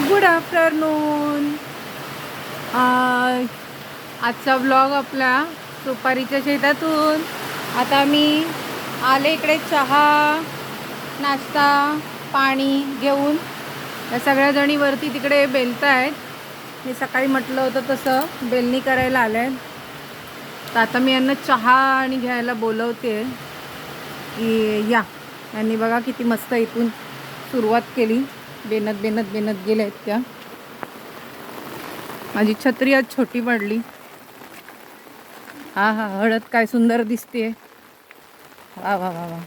Good afternoon. आजचा vlog आपला सुपारीच्या शेतातून. आता मी आले इकडे चहा नाश्ता पाणी घेऊन. या सगळ्या जणी वरती तिकडे बेलत आहेत. मी सकाळी म्हटलं होतं तसं बेलणी करायला आले. तर आता मी यांना चहा आणि घ्यायला बोलवते की या. यांनी बघा किती मस्त इथून सुरुवात केली. बेनत बेनत बेनत गेल्या आहेत त्या. माझी छत्री आज छोटी पडली. हा हा, हळद काय सुंदर दिसते. वा वा वा वा.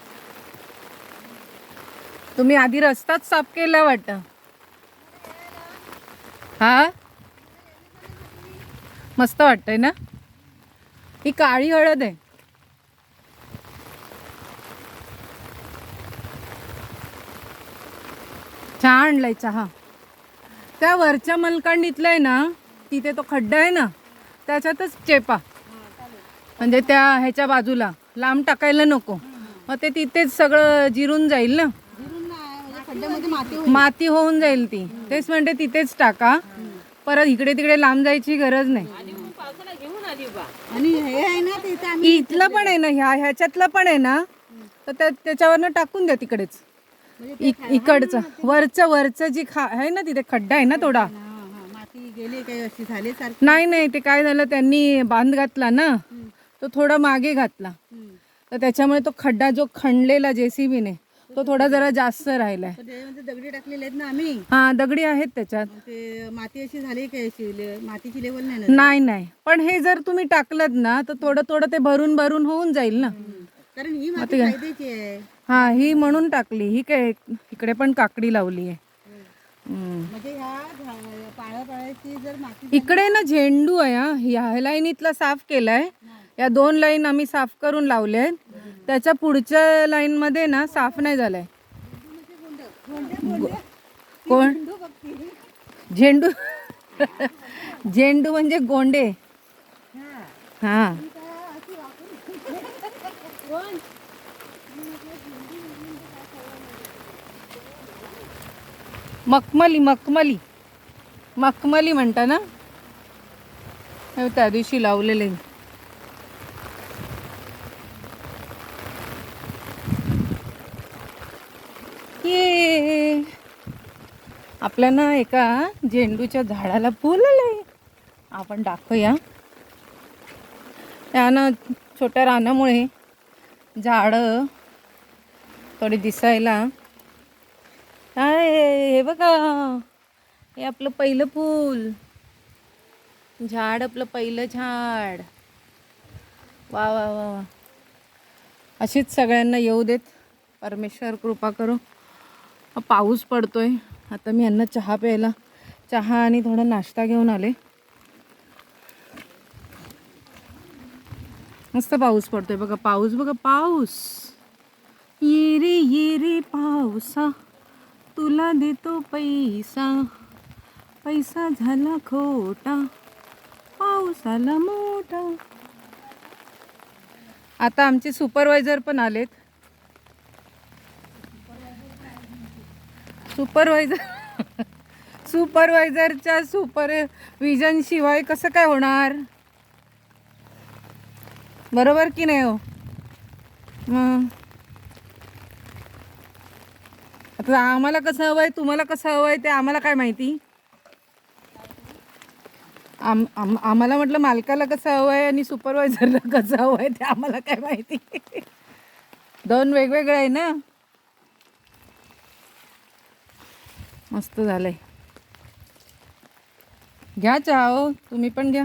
तुम्ही आधी रस्ताच साफ केला वाटतं. हा, मस्त वाटतंय ना. ही काळी हळद आहे. चहा आणलाय चहा. त्या वरच्या मलकांडीतलं आहे ना, तिथे तो खड्डा आहे ना, त्याच्यातच चेपा. म्हणजे त्या ह्याच्या बाजूला लांब टाकायला नको. मग ते तिथेच सगळं जिरून जाईल ना. माती होऊन जाईल ती. तेच म्हणते तिथेच टाका. परत इकडे तिकडे लांब जायची गरज नाही. इथलं पण आहे ना, ह्याच्यातलं पण आहे ना, तर त्याच्यावरनं टाकून द्या तिकडेच. इकडचं वरचं जी आहे ना, तिथे खड्डा आहे ना थोडा. नाही नाही, ते काय झालं, त्यांनी बांध घातला ना, तो थोडा मागे घातला. तर त्याच्यामुळे तो खड्डा जो खणलेला जेसीबीने, तो थोडा जरा जास्त राहिलाय. दगडी टाकलेले आहेत ना आम्ही. हा, दगडी आहेत त्याच्यात. माती अशी झाली काय, मातीची लेवल नाही. नाही नाही, पण हे जर तुम्ही टाकलत ना, तर थोडं थोडं ते भरून भरून होऊन जाईल ना. कारण ही माती फायद्याची आहे. हा, ही म्हणून टाकली. ही काय इकडे पण काकडी लावली आहे. म्हणजे पाळाची जर माती इकडे ना झेंडू आहे. ह्या लाईनीतला साफ केलाय. या 2 लाईन आम्ही साफ करून लावले. त्याच्या पुढच्या लाईन मध्ये ना साफ नाही झालाय. कोण झेंडू? झेंडू म्हणजे गोंडे. हा, मखमली मखमली मखमली म्हणता ना. त्या दिवशी लावलेले. ये आपल्या ना एका झेंडूच्या झाडाला फुल आलंय. आपण दाखवूया. त्यानं छोट्या रानामुळे झाडं थोडी दिसायला. हे बघा, हे आपलं पहिलं फूल झाड, आपलं पहिलं झाड. वा वा वा वा. अशीच सगळ्यांना येऊ देत. परमेश्वर कृपा करो. पाऊस पडतोय. आता मी यांना चहा प्यायला, चहा आणि थोडा नाश्ता घेऊन आले. मस्त पाऊस पडतोय बघा. पाऊस बघा, पाऊस. ये रे पावसा, तुला देतो पैसा, पैसा झाला खोटा, पाऊस आला मोठा. आता आमचे सुपरवायझर पण आलेत. सुपरवायझरच्या सुपरविजन शिवाय कसं काय होणार? बरोबर की नाही हो? आता आम्हाला कसं हवंय, तुम्हाला कसं हवंय ते आम्हाला काय माहिती. आम्हाला म्हटलं मालकाला कसं हवंय आणि सुपरवायझरला कसं हवंय ते आम्हाला काय माहिती. 2 वेगवेगळं आहे ना. मस्त झालंय. घ्या चहा हो, तुम्ही पण घ्या.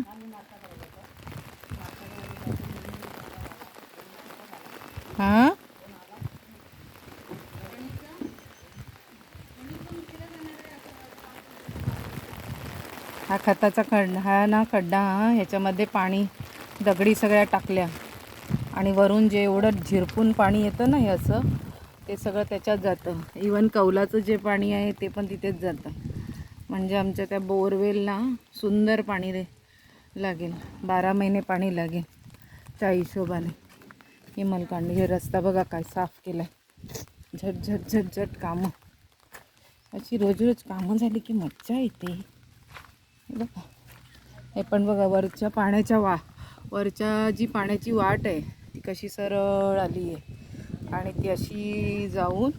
हा, हा खताचा खड्डा, हा ना खड्डा. ह्याच्यामध्ये पाणी दगडी सगळ्या टाकल्या आणि वरून जे एवढं झिरपून पाणी येतं ना, हे असं ते सगळं त्याच्यात जातं. इवन कौलाचं जे पाणी आहे ते पण तिथेच जातं. म्हणजे आमच्या त्या बोरवेलला सुंदर पाणी लागेल. 12 महिने पाणी लागेल त्या हिशोबाने. ही मलकांडी. हे रस्ता बघा काय साफ केलाय. झट झट झट झट कामं. अशी रोज रोज कामं झाली की मज्जा येते. हे बघा, हे पण बघा वरच्या पाण्याच्या वरच्या जी पाण्याची वाट आहे ती कशी सरळ आली आहे आणि ती अशी जाऊन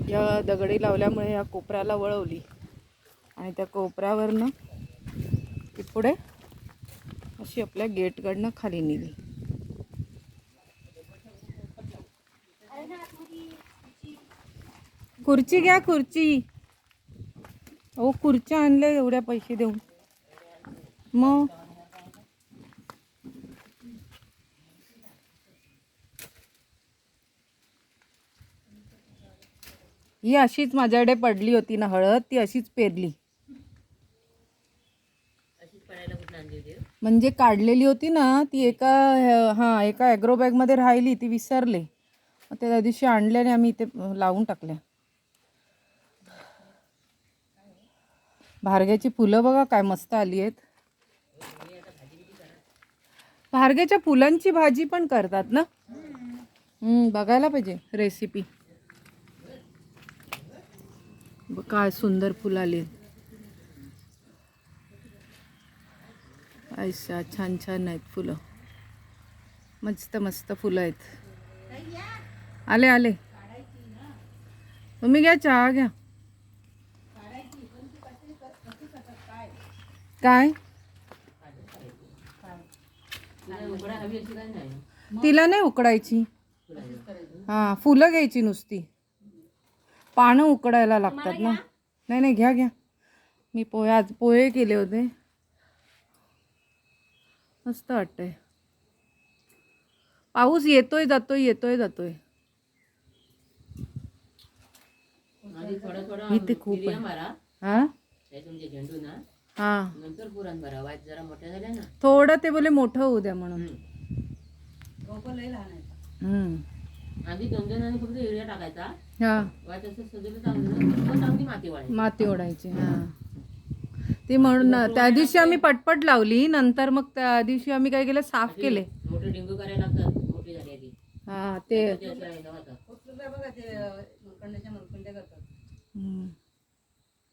या दगडी लावल्यामुळे या कोपऱ्याला वळवली आणि त्या कोपऱ्यावरनं ती पुढे अशी आपल्या गेटकडनं खाली नेली. खुर्ची घ्या, खुर्ची. अहो खुर्च्या आणल्या एवढ्या पैसे देऊन. मग ही अशीच माझ्याकडे पडली होती ना हळद, ती अशीच पेरली. म्हणजे काढलेली होती ना ती एका ॲग्रो बॅगमध्ये राहिली, ती विसरले. मग त्या दिवशी आणल्याने आम्ही इथे लावून टाकल्या. भारग्याची फुलं बघा काय मस्त आली आहेत. भारग्याच्या फुलांची भाजी पण करतात ना. बघायला पाहिजे रेसिपी. काय सुंदर फुलं आली. अच्छा, छान छान आहेत फुलं. मस्त मस्त फुलं आहेत. आले आले. तुम्ही घ्या, चहा घ्या. काय तिला नाही उकडायची. हां, फुलं घ्यायची नुसती, पानं उकडायला लागतात ना. नाही नाही, घ्या घ्या. मी आज पोहे केले होते, मस्त वाटतंय. पाऊस येतोय जातोय येतोय जातोय. इथे खूप आहे. हां हां, थोडं ते बोले मोठं होऊ द्या म्हणून. माती ओढायची. हां, ती म्हणून त्या दिवशी आम्ही पटपट लावली. नंतर मग त्या दिवशी आम्ही काय केलं, साफ केले. हां, ते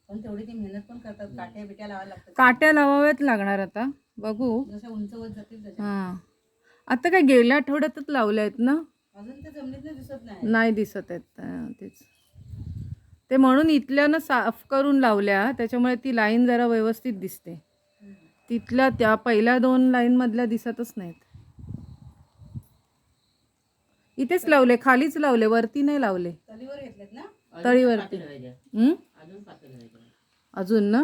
पण तेवढी ती मेहनत पण करतात. काट्या बिट्या लावायला लागतात. काट्या लावाव्यात लागणार आता, बघू. जसं उंच वर जातील तशा. हां, आता काय गेल्या आठवड्यातच लावल्या आहेत ना. अजून ते जमिनीत दिसत नाही. नाही दिसत आहेत. तेच ते म्हणून इथल्यानं साफ करून लावल्या, त्याच्यामुळे ती लाईन जरा व्यवस्थित दिसते. तिथल्या त्या पहिल्या 2 लाईन मधल्या दिसतच नाहीत. इथेच लावले, खालीच लावले, वरती नाही लावले. तलीवर घेतलेत ना. तळीवरती. अजून ना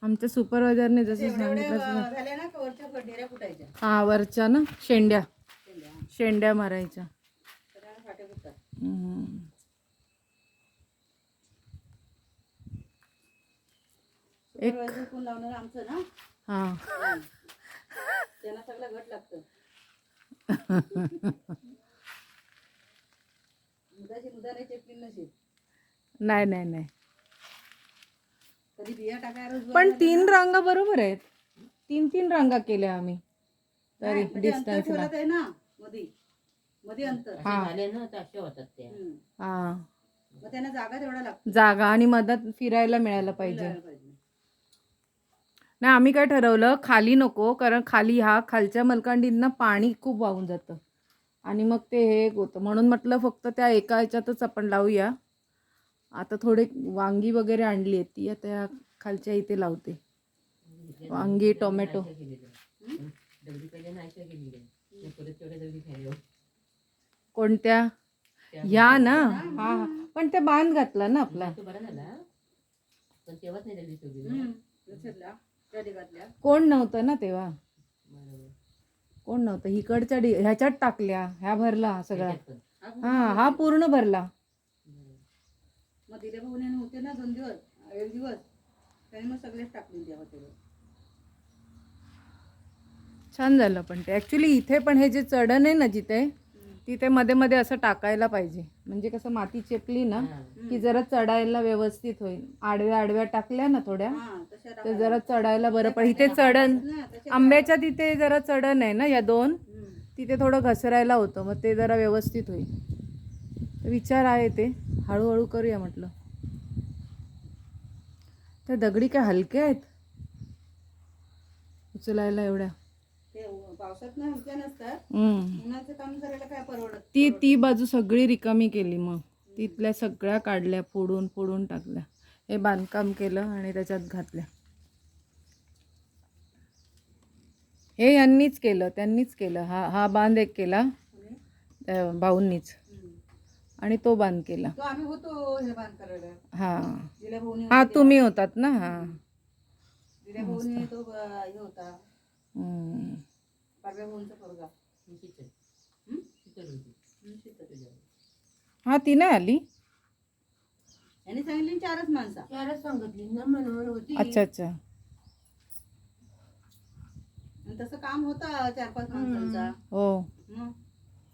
आमच्या सुपरवायझरने जसं सांगितलं. झाल्या ना वरच्या ढेऱ्या फुटायच्या. हां, वरच्या ना शेंड्या मारायच्या. एक कोण लावणार आमचं ना. हां, त्यांना सगळं घट लागतं. मुदा नाही चेपली नसेल. नाही नाही नाही, कधी बिया टाकायला. पण 3 रांगा बरोबर आहेत. 3 रांगा केल्या आम्ही तरी डिस्टन्सला. आहे ना मध्ये अंतर. हां, मग त्यांना जागा तेवढा लागतो. जागा आणि मदत फिरायला मिळायला पाहिजे. नाही, आम्ही काय ठरवलं, खाली नको, कारण खाली खालच्या मलकांडींना पाणी खूप वाहून जातं आणि मग ते हे होतं. म्हणून म्हटलं फक्त त्या एका ह्याच्यातच आपण लावूया. आता थोडे वांगी वगैरे आणली आहेत, ती आता खालच्या इथे लावते. वांगी, टोमॅटो. कोणत्या? ह्या ना. हा, पण ते बांध घातला ना आपला. कोण नव्हतं ना तेव्हा, कोण नव्हतं. इकडच्या ह्याच्यात टाकल्या, ह्या भरला सगळा. हा पूर्ण भरला. मग दिले भाऊने होते ना 2 दिवस 1 दिवस, त्याने मग सगळेच टाकले त्या हॉटेलवर. छान झालं. पण ते ॲक्च्युली इथे पण हे जे चढण आहे ना जिथे, तिथे मध्ये मध्ये असं टाकायला पाहिजे. म्हणजे कसं माती चेपली ना की जरा चढायला व्यवस्थित होईल. आडव्या टाकल्या ना थोड्या, तर जरा चढायला बरं. पण इथे चढण, आंब्याच्या तिथे जरा चढण आहे ना या 2, तिथे थोडं घसरायला होतं. मग ते जरा व्यवस्थित होईल. विचार आहे ते. हळूहळू करूया म्हटलं. त्या दगडी काय हलक्या आहेत उचलायला एवढ्या. ते पावसात ना हलक्या नसतात. हम्म. उन्हाचं काम करायला काय परवडत. ती बाजू सगळी रिकामी केली, मग तिथल्या सगळ्या काढल्या, फोडून फोडून टाकल्या. हे बांधकाम केलं आणि त्याच्यात घातल्या. हे यांनीच केलं, त्यांनीच केलं. हा बांध एक केला भाऊंनीच, आणि तो बांध केला. तो आम्ही होतो हे बांध करायला. हा जिल्या भाऊनी हा तुम्ही होतात ना. हा जिल्या भाऊनी तो हे होता. हम्म. पाडव्या भाऊंचा पोरगा. हा ती नाही आली. यांनी सांगितली 4च माणसं. 4च सांगितली ना म्हणून होती. अच्छा अच्छा. आणि तसं काम होतं 4-5 माणसांचा. हो, मग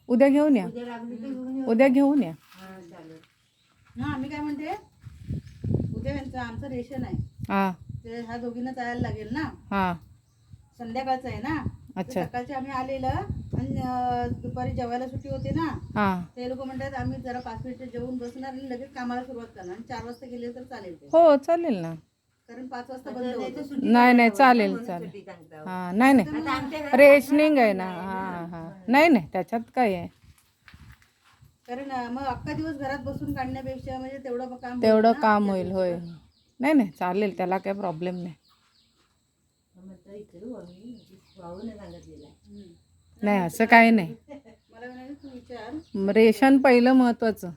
उद्या घेऊन या. उद्या लागली तर घेऊन ये. उद्या घेऊन या. हा चालेल. ना आम्ही काय म्हणते, उद्या यांचं आमचं रेशन आहे हा ते ह्या दोघींना जायला लागेल ना. हा. संध्याकाळचं आहे ना. अच्छा. सकाळचे आम्ही आलेलं आणि दुपारी जेवायला सुट्टी होते ना. हा. ते लोक म्हणतात आम्ही जरा 5 मिनिटं जेवून बसणार आणि लगेच कामाला सुरुवात करणार आणि 4 वाजता गेले तर चालेल ते. हो चालेल ना. कारण 5 वाजता बंद होतं. नाही नाही चालेल चालेल. हा नाही नाही रेशनिंग आहे ना. हा हा नाही नाही त्याच्यात काय आहे. कारण मग अख्खा दिवस घरात बसून काढण्यापेक्षा म्हणजे तेवढं काम तेवढं काम होईल. होय नाही नाही चालेल, त्याला काय प्रॉब्लेम नाही. नाही असं काही नाही. मला म्हणाले तू विचार. रेशन पहिलं महत्वाचं.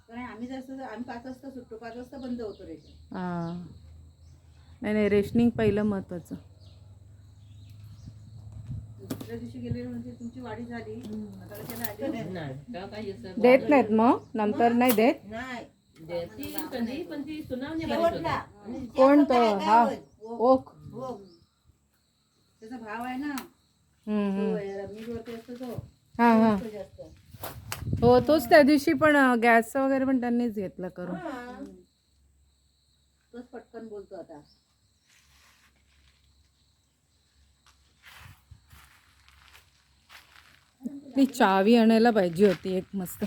कारण आम्ही आम्ही 5 वाजता सुटतो, 5 वाजता बंद होतो रेशन. हा नाही नाही रेशनिंग पहिलं महत्वाचं. दुसऱ्या दिवशी गेले म्हणजे तुमची वाढी झाली. आता कशाला आली? देत नाहीत मग नंतर नाही देत. नाही कोण तो? हा ओक. त्याचा भाव आहे ना. रमेश वरती असतो तो. हा हा जास्त हो तोच त्या दिवशी पण गॅस वगैरे पण त्यांनीच घेतलं करून. तोच पटकन बोलतो आता. ती चावी आणायला पाहिजे होती एक मस्त.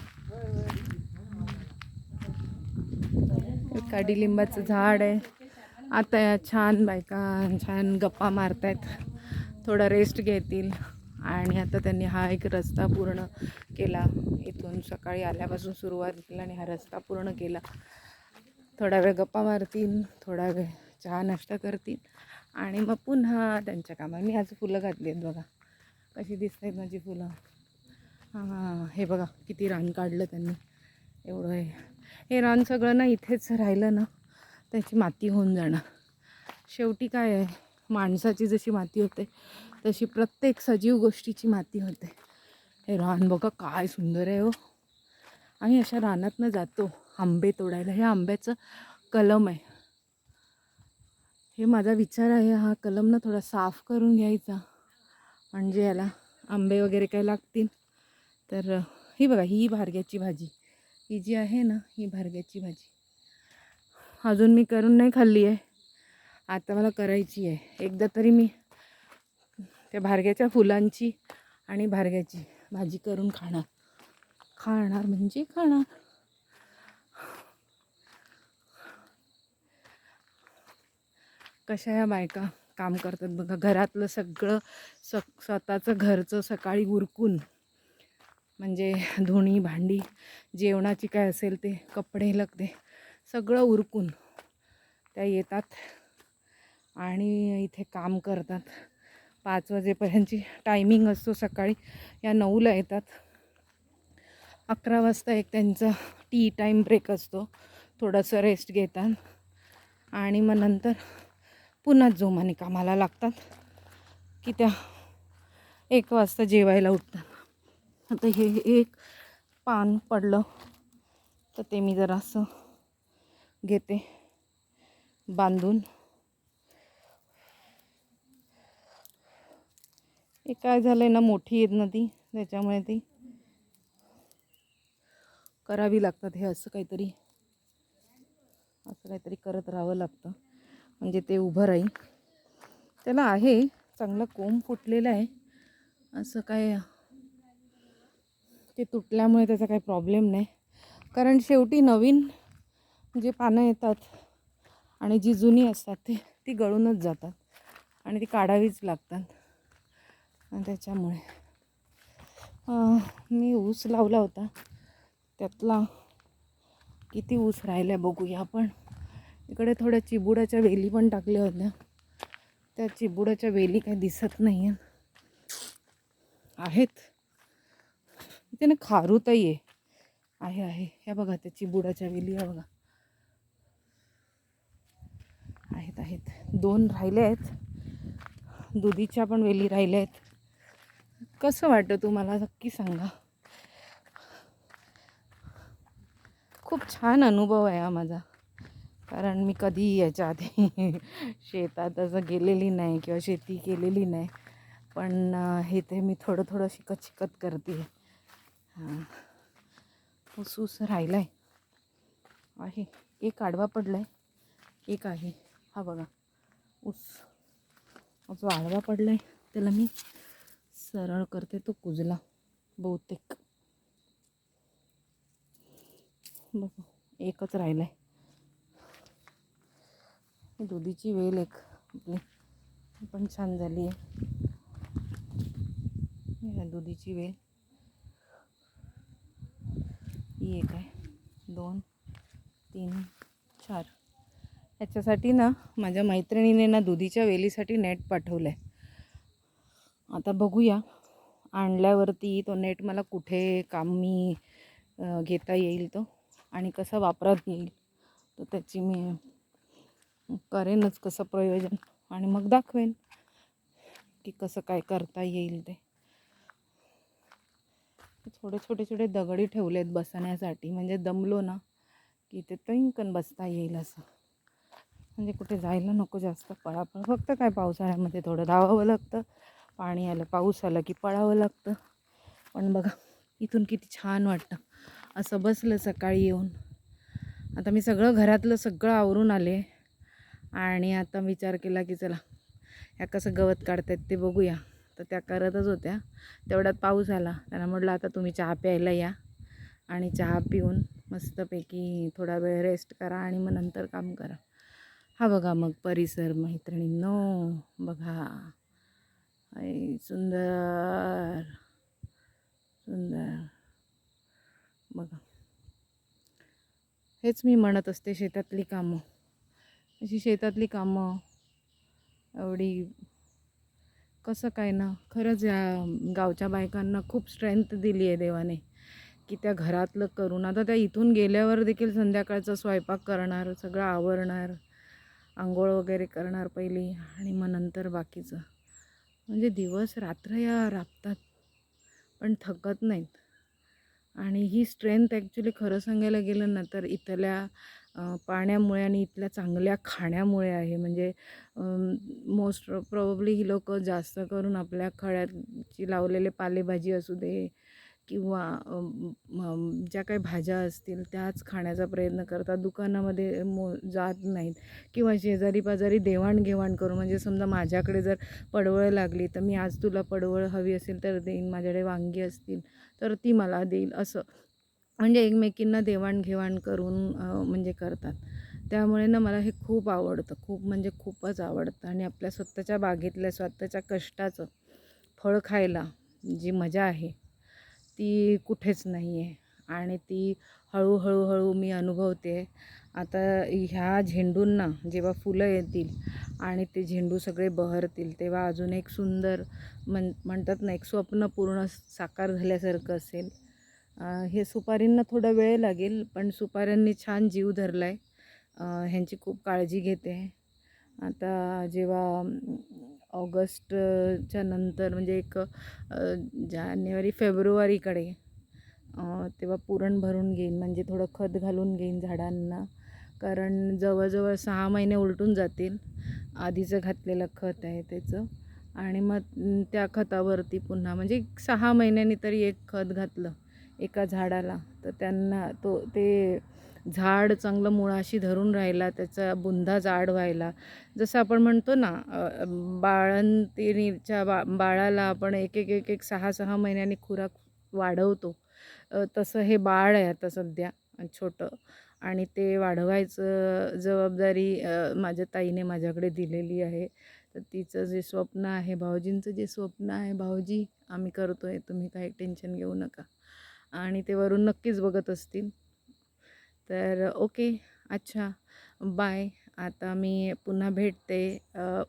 एक कडुलिंबाचं झाड आहे. आता या छान बायका छान गप्पा मारतायत, थोडा रेस्ट घेतील. आणि आता त्यांनी हा एक रस्ता पूर्ण केला. इथून सकाळी आल्यापासून सुरुवात केला आणि हा रस्ता पूर्ण केला. थोडा वेळ गप्पा मारतील, थोडा वेळ चहा नाश्ता करतील आणि मग पुन्हा त्यांच्या कामात. मी आज फुलं घातली आहेत बघा, कशी दिसत आहेत माझी फुलं. हां हे बघा किती रान काढलं त्यांनी. एवढं हे रान सगळं ना इथेच राहिलं ना त्याची माती होऊन जाणार. शेवटी काय आहे, माणसाची जशी माती होते तशी प्रत्येक सजीव गोष्टीची माती होते. हे रान बघा काय सुंदर आहे हो. आम्ही अशा रानातनं जातो आंबे तोडायला. हे आंब्याचं कलम आहे. हे माझा विचार आहे, हा कलम ना थोडा साफ करून घ्यायचा म्हणजे याला आंबे वगैरे काय लागतील तर. ही बघा ही भारग्याची भाजी, ही जी आहे ना ही भारग्याची भाजी. अजून मी करून नाही खाल्ली आहे, आता मला करायची आहे. एकदा तरी मी त्या भारग्याच्या फुलांची आणि भारग्याची भाजी करून खाणार म्हणजे खाणार. कशा ह्या बायका काम करतात बघा. घरातलं सगळं स्वतःचं घरचं सकाळी उरकून म्हणजे धुणी भांडी जेवणाची काय असेल ते कपडे लगते सगळं उरकून त्या येतात आणि इथे काम करतात. 5 वाजेपर्यंतची टायमिंग असतो सकाळी. या 9ला येतात. 11 वाजता एक त्यांचा टी टाईम ब्रेक असतो, थोडंसं रेस्ट घेतात आणि मग नंतर पुन्हा जोमाने कामाला लागतात की त्या 1 वाजता जेवायला उठतात. आता हे एक पान पडलं तर ते मी जरासं घेते बांधून. हे काय झालं आहे ना, मोठी येत ना ती, त्याच्यामुळे ती करावी लागतात. हे असं काहीतरी करत राहावं लागतं म्हणजे ते उभं राहील. त्याला आहे चांगला कोंब फुटलेला आहे, असं काय ते तुटल्यामुळे त्याचा काही प्रॉब्लेम नाही, कारण शेवटी नवीन जे पानं येतात आणि जी जुनी असतात ती गळूनच जातात आणि ती काढावीच लागतात. आणि त्याच्यामुळे मी ऊस लावला होता, त्यातला किती ऊस राहिला बघूया आपण. इकडे थोड्या चिबुडाच्या वेली पण टाकल्या होत्या, त्या चिबुडाच्या वेली काही दिसत नाही आहेत. इथे ना खारुताई आहे ह्या बघा, त्या चिबुडाच्या वेली आहे बघा, आहेत 2 राहिले आहेत. दुधीच्या पण वेली राहिल्या आहेत. कसं वाटतं तुम्हाला नक्की सांगा. खूप छान अनुभव आहे हा माझा, कारण मी कधी याच्या आधी शेतात असं गेलेली नाही किंवा शेती केलेली नाही, पण हे ते मी थोडं शिकत करते. हां, ऊस राहिला आहे, एक आडवा पडला आहे, एक आहे. हा बघा ऊस जो आडवा पडला आहे त्याला मी सरळ करते, तो कुजला बहुतेक. बघा एकच राहिला आहे. दुधीची वेल एक आपली पण छान झाली आहे. दुधीची वेल ही एक आहे, 2 3 4. ह्याच्यासाठी ना माझ्या मैत्रिणीने ना दुधीच्या वेलीसाठी नेट पाठवलं आहे. आता बघूया आणल्यावरती तो नेट मला कुठे कामी घेता येईल तो, आणि कसा वापरात येईल, तर त्याची मी करेनच कसं प्रयोजन, आणि मग दाखवेन की कसं काय करता येईल ते. थोडे छोटे दगडी ठेवलेत बसण्यासाठी, म्हणजे दमलो ना की ते तैंकन बसता येईल असं, म्हणजे कुठे जायला नको जास्त पळापळ. फक्त काय पावसाळ्यामध्ये थोडं धावावं लागतं, पाणी आलं पाऊस आलं की पळावं लागतं. पण बघा इथून किती छान वाटतं असं बसलं सकाळी येऊन. आता मी घरातलं सगळं आवरून आले, आणि आता विचार केला की चला ह्या कसं गवत काढतात ते बघूया. तर त्या करतच होत्या, तेवढ्यात पाऊस आला. त्यांना म्हटलं आता तुम्ही चहा प्यायला या, आणि चहा पिऊन मस्तपैकी थोडा वेळ रेस्ट करा आणि मग नंतर काम करा. हा बघा मग परिसर मैत्रिणींनो, बघा सुंदर बघा. हेच मी म्हणत असते, शेतातली कामं, अशी शेतातली कामं एवढी कसं काय ना, खरंच या गावच्या बायकांना खूप स्ट्रेंथ दिली आहे देवाने, की त्या घरातलं करून. आता त्या इथून गेल्यावर देखील संध्याकाळचा स्वयंपाक करणार, सगळं आवरणार, आंघोळ वगैरे करणार पहिली, आणि मग नंतर बाकीचं. म्हणजे दिवस रात्र या राबतात पण थकत नाहीत. आणि ही स्ट्रेंथ ॲक्च्युली खरं सांगायला गेलं ना तर इथल्या पाण्यामुळे आणि इथल्या चांगल्या खाण्यामुळे आहे. म्हणजे मोस्ट प्रॉब्ली ही लोक जास्त करून आपल्या खळ्याची लावलेले पालेभाजी असू दे किंवा ज्या काही भाज्या असतील त्याच खाण्याचा प्रयत्न करतात. दुकानामध्ये जात नाहीत, किंवा शेजारी पाजारी देवाणघेवाण करून, म्हणजे समजा माझ्याकडे जर पडवळ लागली तर मी आज तुला पडवळ हवी असेल तर देईन, माझ्याकडे वांगी असतील तर ती मला देईल, असं म्हणजे एकमेकींना देवाणघेवाण करून म्हणजे करतात. त्यामुळे ना मला हे खूप आवडतं, खूप म्हणजे खूपच आवडतं. आणि आपल्या स्वतःच्या बागेतल्या स्वतःच्या कष्टाचं फळ खायला जी मजा आहे ती कुठेच नाही आहे, आणि ती हळूहळू मी अनुभवते. आता ह्या झेंडूंना जेव्हा फुलं येतील आणि ते झेंडू सगळे बहरतील तेव्हा अजून एक सुंदर म्हणतात ना, एक स्वप्न पूर्ण साकार झाल्यासारखं असेल. हे सुपारींना थोडा वेळ लागेल, पण सुपाऱ्यांनी छान जीव धरला आहे. ह्यांची खूप काळजी घेते. आता जेव्हा ऑगस्टच्या नंतर म्हणजे एक जानेवारी फेब्रुवारीकडे तेव्हा पुरण भरून घेईन, म्हणजे थोडं खत घालून घेईन झाडांना, कारण जवळजवळ 6 महिने उलटून जातील आधीचं घातलेलं खत आहे त्याचं. आणि मग त्या खतावरती पुन्हा म्हणजे 6 महिन्यांनी तरी एक खत घातलं एका झाडाला तर त्यांना ते झाड चांगलं मुळाशी धरून राहिला, त्याचा बुंधा जाड व्हायला. जसं आपण म्हणतो ना बाळंतिणीच्या बाळाला आपण एक 6 महिन्यांनी खुराक वाढवतो, तसं हे बाळ आहे आता सध्या छोटं, आणि ते वाढवायचं जबाबदारी माझ्या ताईने माझ्याकडे दिलेली आहे. तर तिचं जे स्वप्न आहे, भाऊजींचं जे स्वप्न आहे, भाऊजी आम्ही करतो आहे, तुम्ही काही टेन्शन घेऊ नका. आणि ते वरून नक्कीच बघत असतील. तर ओके, अच्छा, बाय. आता मी पुन्हा भेटते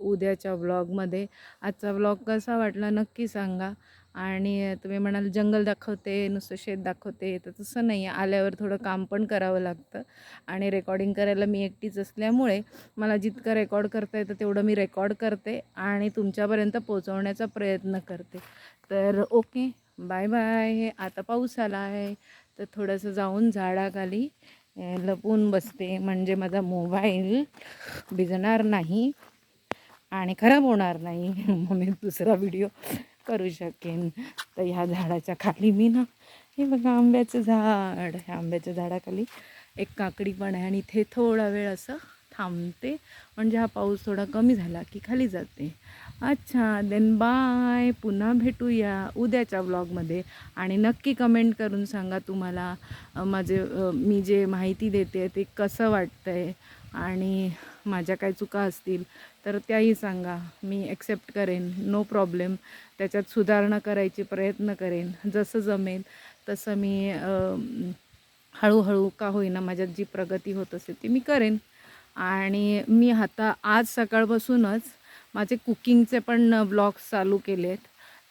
उद्याच्या व्लॉगमध्ये. आजचा व्लॉग कसा वाटला नक्की सांगा. आणि तुम्ही म्हणाल जंगल दाखवते, नुसतं शेत दाखवते, तर तसं नाही आहे. आल्यावर थोडं काम पण करावं लागतं, आणि रेकॉर्डिंग करायला मी एकटीच असल्यामुळे मला जितकं रेकॉर्ड करता येतं तेवढं मी रेकॉर्ड करते आणि तुमच्यापर्यंत पोहोचवण्याचा प्रयत्न करते. तर ओके, बाय बाय. आता पाऊस आला आहे तर थोडंसं जाऊन झाडाखाली लपून बसते, म्हणजे माझा मोबाईल भिजणार नाही आणि खराब होणार नाही. मग मी दुसरा व्हिडिओ करू शकेन. तर ह्या झाडाच्या खाली मी ना, हे बघा आंब्याचं झाड, ह्या आंब्याच्या झाडाखाली एक काकडी पण आहे, आणि इथे थोडा वेळ असं थांबते, म्हणजे हा पाऊस थोडा कमी झाला की खाली जाते. अच्छा, देन बाय. पुन्हा भेटूया उद्याच्या व्लॉगमध्ये. आणि नक्की कमेंट करून सांगा तुम्हाला मी जे माहिती देते ते कसं वाटतं आहे, आणि माझ्या काय चुका असतील तर त्याही सांगा. मी ॲक्सेप्ट करेन, नो प्रॉब्लेम. त्याच्यात सुधारणा करायची प्रयत्न करेन. जसं जमेल तसं मी हळूहळू का होईना माझ्यात जी प्रगती होत असेल ती मी करेन. आणि मी आता आज सकाळपासूनच माझे कुकिंगचे पण ब्लॉग्स चालू केले आहेत,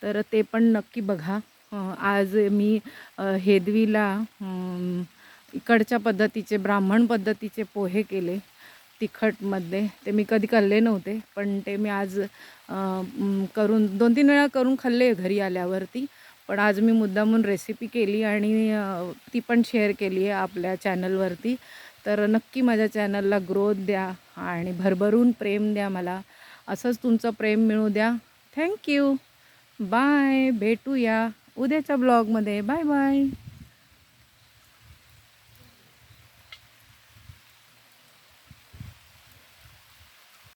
तर ते पण नक्की बघा. आज मी हेदवीला इकडच्या पद्धतीचे, ब्राह्मण पद्धतीचे पोहे केले तिखटमध्ये. ते मी कधी खाल्ले नव्हते, पण ते मी आज करून 2-3 वेळा करून खाल्ले घरी आल्यावरती. पण आज मी मुद्दामून रेसिपी केली आणि ती पण शेअर केली आहे आपल्या चॅनलवरती. तर नक्की माझ्या चॅनलला ग्रोथ द्या आणि भरभरून प्रेम द्या मला. असंच तुमचं प्रेम मिळू द्या. थँक्यू. बाय. भेटूया उद्याच्या ब्लॉगमध्ये. Bye bye.